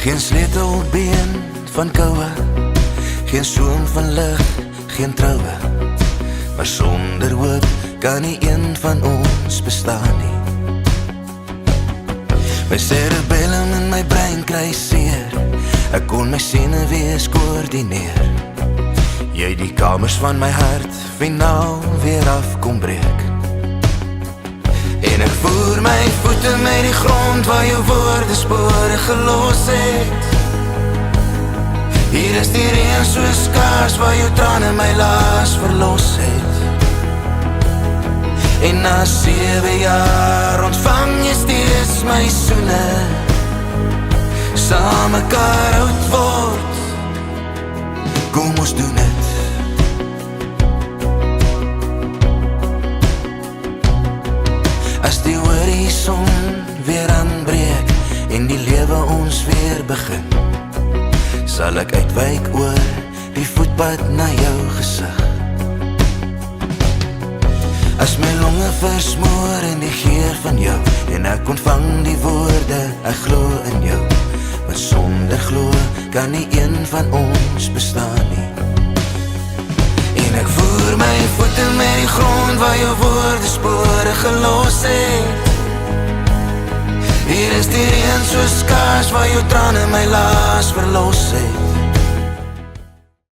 Geen sleutelbeen van koue, geen soem van lig, geen troue. Maar sonder hoop kan nie een van ons bestaan nie. My cerebellum in my brein kry seer, ek kon my senuwees koördineer. Jy die kamers van my hart finaal weer af kom breek. En ek voer my voete met die grond waar jou woorde spore gelos het. Hier is die reën so skaars waar jou trane my laas verlos het. En na 7 jaar ontvang jy steeds my soene, saam mekaar oud word, kom ons doen het. As die horizon weer aanbreek en die lewe ons weer begin, sal ek uitwyk oor die voetpad na jou gesig. As my longe versmoor in die geur van jou en ek ontvang die woorde, ek glo in jou. Want sonder glo kan nie een van ons bestaan nie. En ek voer my voete met die grond waar jou woorde spore gelos het. Hier is die reën so skaars waar jou trane my laas verlos het.